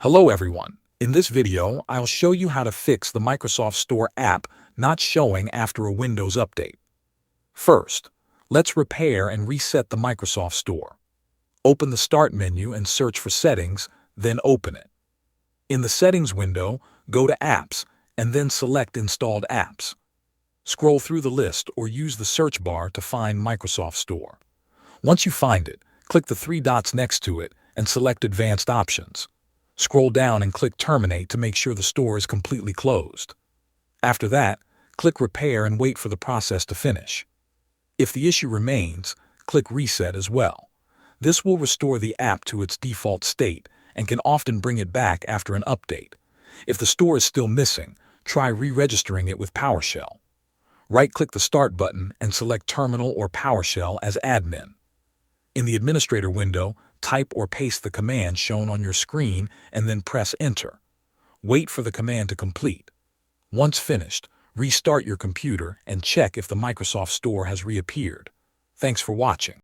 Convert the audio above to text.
Hello everyone. In this video, I'll show you how to fix the Microsoft Store app not showing after a Windows update. First, let's repair and reset the Microsoft Store. Open the Start menu and search for Settings, then open it. In the Settings window, go to Apps and then select Installed Apps. Scroll through the list or use the search bar to find Microsoft Store. Once you find it, click the three dots next to it and select Advanced Options. Scroll down and click Terminate to make sure the store is completely closed. After that, click Repair and wait for the process to finish. If the issue remains, click Reset as well. This will restore the app to its default state and can often bring it back after an update. If the store is still missing, try re-registering it with PowerShell. Right-click the Start button and select Terminal or PowerShell as admin. In the Administrator window, type or paste the command shown on your screen and then press Enter. Wait for the command to complete. Once finished, restart your computer and check if the Microsoft Store has reappeared. Thanks for watching.